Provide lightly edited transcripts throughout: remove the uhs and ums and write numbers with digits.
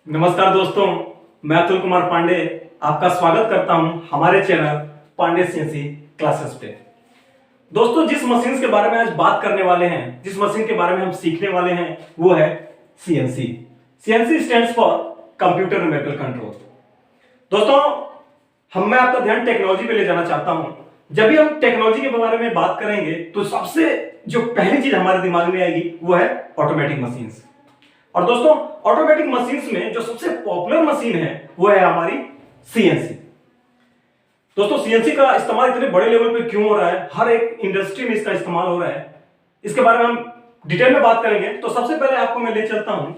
नमस्कार दोस्तों, मैं अतुल कुमार पांडे आपका स्वागत करता हूं हमारे चैनल पांडे सीएनसी क्लासेस पे। दोस्तों, जिस मशीन के बारे में आज बात करने वाले हैं, जिस मशीन के बारे में हम सीखने वाले हैं, वो है CNC. CNC stands for computer numerical control. दोस्तों, मैं आपका ध्यान टेक्नोलॉजी पे ले जाना चाहता हूं। जब भी हम टेक्नोलॉजी के बारे में बात करेंगे तो सबसे जो पहली चीज हमारे दिमाग में आएगी वो है ऑटोमेटिक मशीन्स। और दोस्तों, ऑटोमेटिक मशीन्स में जो सबसे पॉपुलर मशीन है वो है हमारी सीएनसी। दोस्तों, सीएनसी का इस्तेमाल इतने बड़े लेवल पे क्यों हो रहा है, हर एक इंडस्ट्री में इसका इस्तेमाल हो रहा है, इसके बारे में हम डिटेल में बात करेंगे। तो सबसे पहले आपको मैं ले चलता हूं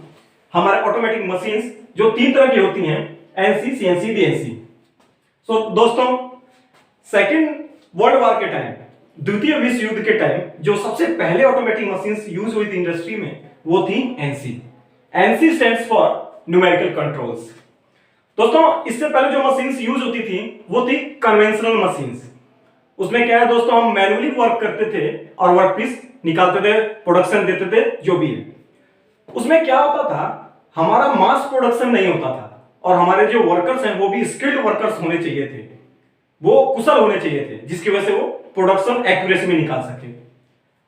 हमारे ऑटोमेटिक मशीन्स जो तीन तरह की होती हैं, एनसी, सीएनसी, बीएनसी। सो दोस्तों, सेकेंड वर्ल्ड वॉर के टाइम, द्वितीय विश्व युद्ध के टाइम, जो सबसे पहले ऑटोमेटिक मशीन्स यूज हुई थी इंडस्ट्री में वो थी NC. NC stands for numerical controls. दोस्तों, इससे पहले जो मशीन्स यूज होती थी वो थी कन्वेंशनल मशीन्स। उसमें क्या है दोस्तों, हम मैनुअली वर्क करते थे और वर्कपीस निकालते थे, प्रोडक्शन देते थे, जो भी है। उसमें क्या होता था, हमारा मास प्रोडक्शन नहीं होता था और हमारे जो वर्कर्स हैं वो भी स्किल्ड वर्कर्स होने चाहिए थे, वो कुशल होने चाहिए थे, जिसकी वजह से वो प्रोडक्शन एक्यूरेसी में निकाल सके।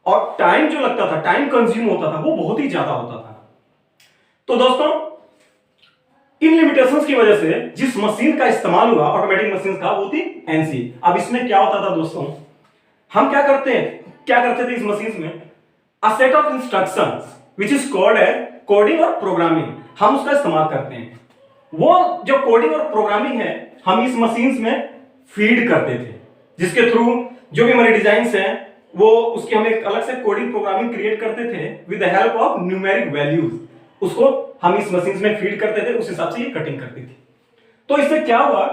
और टाइम जो लगता था, टाइम कंज्यूम होता था, वो बहुत ही ज्यादा होता था। तो दोस्तों, इन लिमिटेशंस की वजह से जिस मशीन का इस्तेमाल हुआ ऑटोमेटिक मशीन का, वो थी एनसी। अब इसमें क्या होता था दोस्तों, हम क्या करते थे इस मशीन में, a set of instructions which is called as coding और प्रोग्रामिंग, हम उसका इस्तेमाल करते हैं। वो जो कोडिंग और प्रोग्रामिंग है, हम इस मशीन में फीड करते थे, जिसके थ्रू जो भी हमारे डिजाइंस हैं वो उसकी हम एक अलग से कोडिंग प्रोग्रामिंग क्रिएट करते थे with the help of numeric values. उसको हम इस मशीन में फीड करते थे, उस हिसाब से ये कटिंग करती थी। तो इससे क्या हुआ,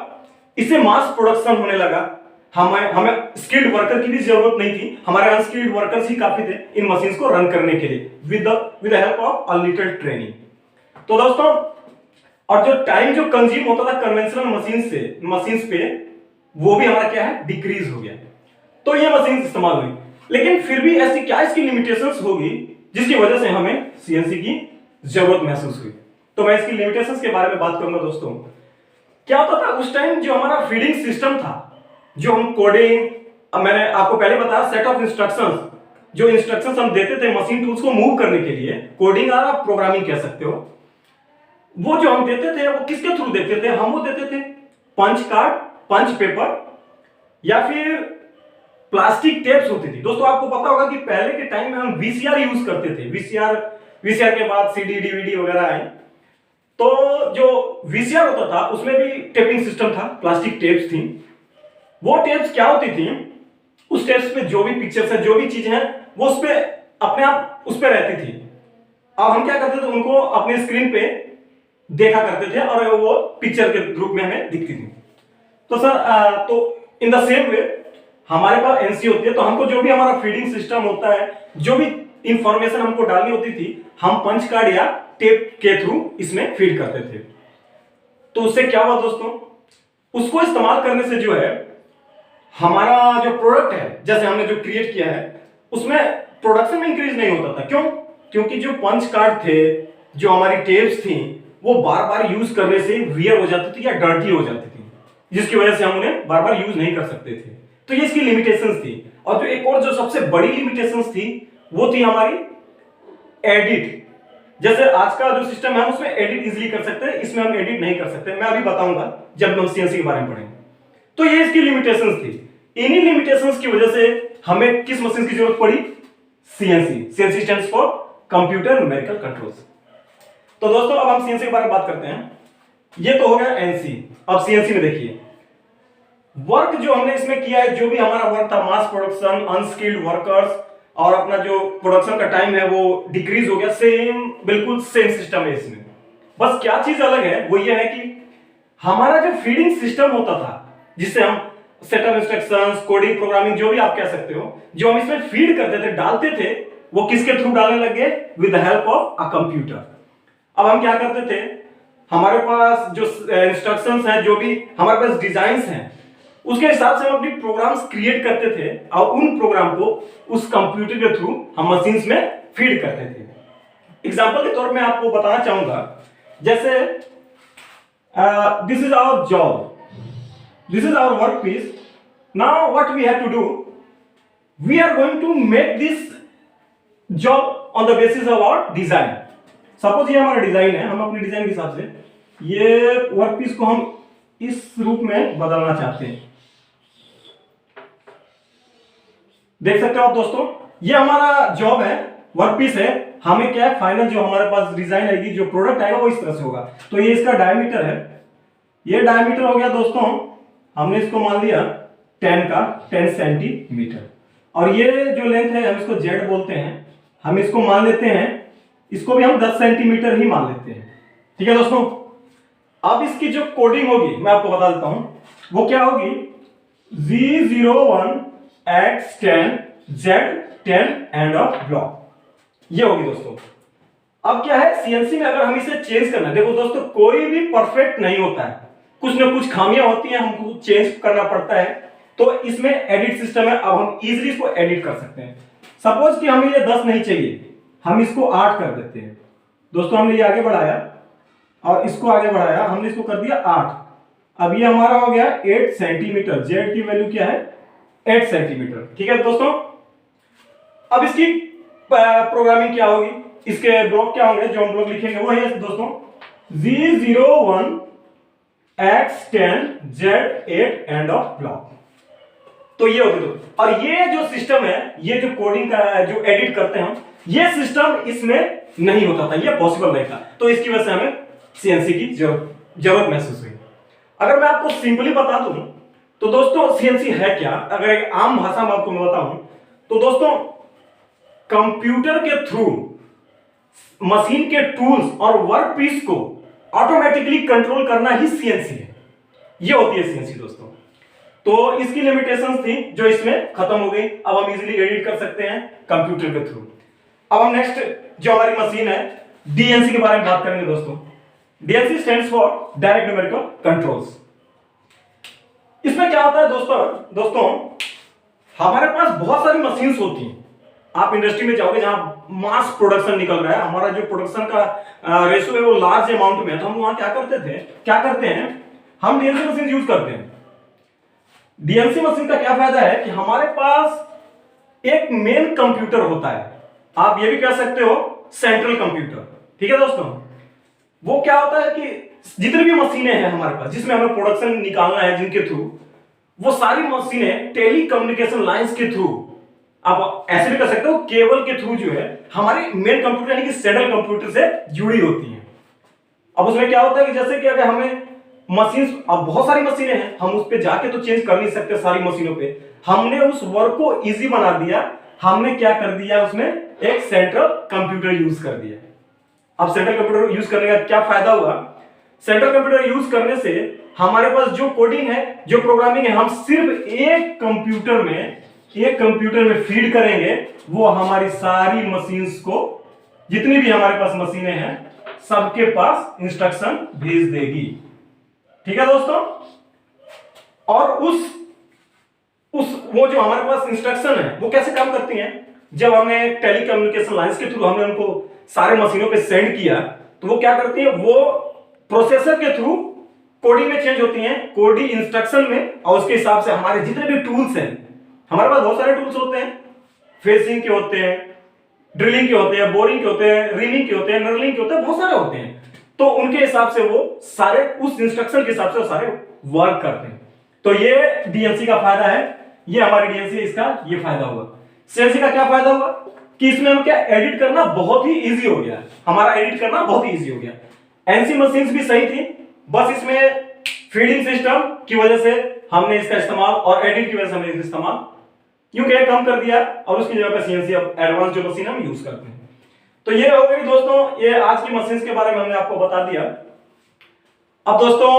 इससे मास प्रोडक्शन होने लगा। हमें स्किल्ड वर्कर की भी जरूरत नहीं थी, हमारे अनस्किल्ड वर्कर्स ही काफी थे इन मशीन्स को रन करने के लिए with the help of a little training. तो दोस्तों, और जो टाइम जो कंज्यूम होता था कन्वेंशनल मशीन्स पे, वो भी हमारा क्या है, डिक्रीज हो गया। तो ये मशीन इस्तेमाल हुई, लेकिन फिर भी ऐसी क्या इसकी लिमिटेशंस होगी जिसकी वजह से हमें सीएनसी की जरूरत महसूस हुई। तो मैं इसकी लिमिटेशंस के बारे में बात करूंगा। दोस्तों, क्या होता था उस टाइम, जो हमारा फीडिंग सिस्टम था, जो हम कोडिंग, मैंने आपको पहले बताया, सेट ऑफ इंस्ट्रक्शंस, जो इंस्ट्रक्शंस हम देते थे मशीन टूल्स को मूव करने के लिए, कोडिंग और आप प्रोग्रामिंग कह सकते हो, वो जो हम देते थे वो किसके थ्रू देते थे, हम वो देते थे पंच कार्ड, पंच पेपर, या फिर प्लास्टिक टेप्स होती थी। दोस्तों, आपको पता होगा कि पहले के टाइम में हम वीसीआर यूज करते थे। वीसीआर के बाद सीडी, डीवीडी वगैरह आए। तो जो वीसीआर होता था उसमें भी टेपिंग सिस्टम था, प्लास्टिक टेप्स थी। वो टेप्स क्या होती थी, उस टेप्स पे जो भी पिक्चर्स है, जो भी चीजें हैं, वो उस पे अपने आप उस पे रहती थी। अब हम क्या करते थे, उनको अपने स्क्रीन पे देखा करते थे और वो पिक्चर के रूप में हमें दिखती थी। तो सर, तो इन द सेम वे हमारे पास एनसी होती है, तो हमको जो भी हमारा फीडिंग सिस्टम होता है, जो भी इंफॉर्मेशन हमको डालनी होती थी, हम पंच कार्ड या टेप के थ्रू इसमें फीड करते थे। तो उससे क्या हुआ दोस्तों, उसको इस्तेमाल करने से जो है हमारा जो प्रोडक्ट है, जैसे हमने जो क्रिएट किया है, उसमें प्रोडक्शन में इंक्रीज नहीं होता था। क्यों? क्योंकि जो पंच कार्ड थे, जो हमारी टेप्स थी, वो बार बार यूज करने से वियर हो जाती थी या डर्टी हो जाती थी, जिसकी वजह से हम उन्हें बार बार यूज नहीं कर सकते थे। तो ये इसकी लिमिटेशंस थी। और जो एक और जो सबसे बड़ी लिमिटेशंस थी, वो थी हमारी एडिट। जैसे आज का जो सिस्टम है उसमें एडिट इजीली कर सकते हैं, इसमें हम एडिट नहीं कर सकते। मैं अभी बताऊंगा जब हम सीएनसी के बारे में पढ़ेंगे। तो ये इसकी लिमिटेशंस थी। इन्हीं लिमिटेशंस की वजह से हमें किस मशीन की जरूरत पड़ी, CNC stands for computer numerical controls. तो दोस्तों, अब हम सीएनसी के बारे में बात करते हैं। ये तो हो गया एनसी। अब सीएनसी में देखिए वर्क जो हमने इसमें किया है, जो भी हमारा वर्क था, मास प्रोडक्शन, अनस्किल्ड वर्कर्स, और अपना जो प्रोडक्शन का टाइम है वो डिक्रीज हो गया। बिल्कुल सेम सिस्टम है इसमें। बस क्या चीज अलग है, वो ये है कि हमारा जो फीडिंग सिस्टम होता था, जिससे हम set of instructions, coding, programming, जो भी आप कह सकते हो, जो हम इसमें फीड करते थे, डालते थे, वो किसके थ्रू डालने लगे, with the help of a computer. अब हम क्या करते थे, हमारे पास जो इंस्ट्रक्शंस हैं, जो भी हमारे पास डिजाइंस हैं, उसके हिसाब से हम अपनी प्रोग्राम्स क्रिएट करते थे और उन प्रोग्राम को उस कंप्यूटर के थ्रू हम मशीन्स में फीड करते थे। एग्जांपल के तौर पे मैं आपको बताना चाहूंगा, जैसे this is our job, this is our work piece. Now what we have to do, we are going to make this job on the basis of our design. Suppose ये हमारा डिजाइन है, हम अपने डिजाइन के हिसाब से ये work piece को हम इस रूप में बदलना चाहते हैं. देख सकते हो आप दोस्तों, ये हमारा जॉब है, वर्क पीस है. हमें क्या है, फाइनल जो हमारे पास डिजाइन आएगी, जो प्रोडक्ट आएगा वो इस तरह से होगा. तो ये इसका डायमीटर है, ये डायमीटर हो गया दोस्तों, हमने इसको मान लिया 10 सेंटीमीटर. और ये जो लेंथ है हम इसको जेड बोलते हैं, हम इसको मान लेते हैं, इसको भी हम 10 सेंटीमीटर ही मान लेते हैं. ठीक है दोस्तों. अब इसकी जो कोडिंग होगी मैं आपको बता देता हूं, वो क्या होगी, G01 X10 Z10 end of block, ये होगी दोस्तों. अब क्या है, सीएनसी में अगर हम इसे चेंज करना है, देखो दोस्तों कोई भी परफेक्ट नहीं होता है, कुछ ना कुछ खामियां होती हैं, हमको चेंज करना पड़ता है. तो इसमें एडिट सिस्टम है, अब हम इजीली इसको एडिट कर सकते हैं. सपोज कि हमें ये 10 नहीं चाहिए, हम इसको 8 कर देते हैं. दोस्तों हमने ये आगे बढ़ाया और इसको आगे बढ़ाया, हमने इसको कर दिया 8. अब ये हमारा हो गया 8 सेंटीमीटर. जेड की वैल्यू क्या है, 8 सेंटीमीटर. ठीक है दोस्तों. अब इसकी प्रोग्रामिंग क्या होगी, इसके ब्लॉक क्या होंगे, जो हम ब्लॉक लिखेंगे वो है दोस्तों G01 X10 Z8 end of block. तो ये होगी दोस्तों. और ये जो सिस्टम है, ये जो कोडिंग का जो एडिट करते हैं हम, ये सिस्टम इसमें नहीं होता था, ये पॉसिबल नहीं था. तो इसकी वजह से हमें सीएनसी की जरूरत महसूस हुई. अगर मैं आपको सिंपली बता दूं तो दोस्तों सीएनसी है क्या, अगर एक आम भाषा में आपको मैं बताऊं तो दोस्तों कंप्यूटर के थ्रू मशीन के टूल्स और वर्क पीस को ऑटोमेटिकली कंट्रोल करना ही सीएनसी है. ये होती है सीएनसी दोस्तों. तो इसकी लिमिटेशंस थी जो इसमें खत्म हो गई. अब हम इजीली एडिट कर सकते हैं कंप्यूटर के थ्रू. अब हम नेक्स्ट जो हमारी मशीन है डीएनसी के बारे में बात करेंगे दोस्तों. DNC stands for direct numerical controls. इसमें क्या होता है दोस्तों हमारे पास बहुत सारी मशीन्स होती हैं. आप इंडस्ट्री में जाओगे जहां मास प्रोडक्शन निकल रहा है, हमारा जो प्रोडक्शन का रेशो है वो लार्ज अमाउंट में है, तो हम वहां क्या करते हैं, हम डीएनसी मशीन यूज करते हैं. डीएनसी मशीन का क्या फायदा है कि हमारे पास एक मेन कंप्यूटर होता है, आप ये भी कह सकते हो सेंट्रल कंप्यूटर. ठीक है दोस्तों. वो क्या होता है कि जितनी भी मशीनें हैं हमारे पास जिसमें हमें प्रोडक्शन निकालना है, जिनके थ्रू, वो सारी मशीनें टेली कम्युनिकेशन लाइंस के थ्रू, आप ऐसे भी कर सकते हो केबल के थ्रू जो है हमारे मेन कंप्यूटर यानी कि सेंट्रल कंप्यूटर से जुड़ी होती हैं. अब उसमें क्या होता है कि जैसे कि अगर हमें मशीन, अब बहुत सारी मशीनें हैं, हम उस पे जाके तो चेंज कर नहीं सकते सारी मशीनों पे, हमने उस वर्क को इजी बना दिया. हमने क्या कर दिया, उसमें एक सेंट्रल कंप्यूटर यूज कर दिया. अब सेंट्रल कंप्यूटर यूज करने का क्या फायदा हुआ, सेंट्रल कंप्यूटर यूज करने से हमारे पास जो कोडिंग है, जो प्रोग्रामिंग है, हम सिर्फ एक कंप्यूटर में फीड करेंगे, वो हमारी सारी मशीन्स को, जितनी भी हमारे पास मशीनें हैं, सबके पास इंस्ट्रक्शन भेज देगी. ठीक है दोस्तों. और वो जो हमारे पास इंस्ट्रक्शन है वो कैसे काम करती हैं, जब हमने टेली कम्युनिकेशन लाइंस के थ्रू हमने उनको सारे मशीनों पे सेंड किया, तो वो क्या करती है, वो प्रोसेसर के थ्रू कोडिंग में चेंज होती हैं, कोडिंग इंस्ट्रक्शन में. और उसके हिसाब से हमारे जितने भी टूल्स हैं, हमारे पास बहुत सारे टूल्स होते हैं, फेसिंग के होते हैं, ड्रिलिंग के होते हैं, बोरिंग के होते हैं, रीमिंग के होते हैं, नर्लिंग के होते हैं, बहुत सारे होते हैं. तो उनके हिसाब से वो सारे उस इंस्ट्रक्शन के हिसाब से सारे वर्क करते हैं. तो ये डीएनसी का फायदा है, ये हमारी डीएनसी, इसका ये फायदा हुआ. सीएनसी का क्या फायदा हुआ कि इसमें हम क्या एडिट करना बहुत ही इजी हो गया, हमारा एडिट करना बहुत ही इजी हो गया. एनसी मशीन्स भी सही थी, बस इसमें फीडिंग सिस्टम की वजह से हमने इसका इस्तेमाल और एडिट की वजह से हमने इसका इस्तेमाल यूं क्या कम कर दिया, और उसकी जगह पे सीएनसी अब एडवांस जो मशीन हम यूज करते हैं. तो ये हो गई दोस्तों, ये आज की मशीन्स के बारे में हमने आपको बता दिया. अब दोस्तों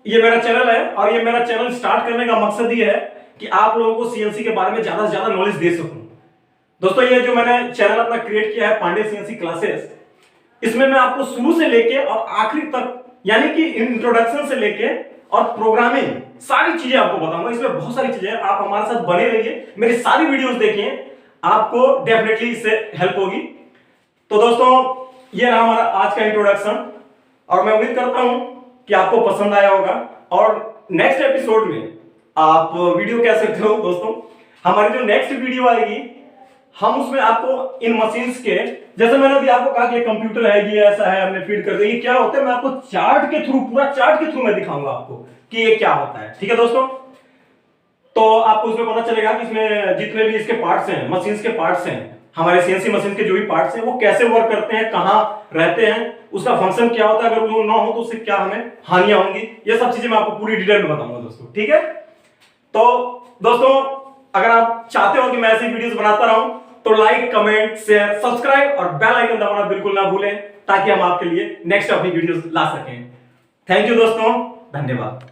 ये मेरा चैनल है, और ये मेरा चैनल स्टार्ट करने का मकसद ये है कि आप लोगों को सीएनसी के बारे में ज्यादा से ज्यादा नॉलेज दे सकूं. दोस्तों ये जो मैंने चैनल अपना क्रिएट किया है पांडे सीएनसी क्लासेस, इसमें मैं आपको शुरू से लेके और आखिरी तक, यानी कि इंट्रोडक्शन से लेके और प्रोग्रामिंग, सारी चीजें आपको बताऊंगा. इसमें बहुत सारी चीजें, आप हमारे साथ बने रहिए, मेरी सारी वीडियोस देखिए, आपको डेफिनेटली इससे हेल्प होगी. तो दोस्तों ये रहा हमारा आज का इंट्रोडक्शन. और मैं उम्मीद करता हूं कि आपको पसंद आया होगा। और नेक्स्ट एपिसोड में आप वीडियो कह सकते हो दोस्तों, हमारी जो नेक्स्ट वीडियो आएगी हम उसमें आपको इन मशीन्स के, जैसे मैंने अभी आपको कहा कि कंप्यूटर है, ये ऐसा है, हमने फीड कर दिया, ये क्या होता है मैं आपको चार्ट के थ्रू, पूरा चार्ट के थ्रू मैं दिखाऊंगा आपको कि ये क्या होता है। ठीक है दोस्तों, तो आपको उसमें पता चलेगा कि इसमें जितने भी इसके पार्ट्स हैं, मशीन्स के पार्ट्स हैं, हमारे सीएनसी मशीन के जो भी पार्ट्स हैं वो कैसे वर्क करते हैं, कहां रहते हैं, उसका फंक्शन क्या होता है, अगर वो ना हो तो उससे क्या हमें हानियां होंगी, ये सब चीजें मैं आपको पूरी डिटेल में बताऊंगा दोस्तों। ठीक है, तो दोस्तों अगर आप चाहते हो कि मैं ऐसी वीडियोस बनाता रहूं तो लाइक, कमेंट, शेयर, सब्सक्राइब और बेल आइकन दबाना बिल्कुल ना भूलें, ताकि हम आपके लिए नेक्स्ट अपनी वीडियोस ला सकें। थैंक यू दोस्तों, धन्यवाद।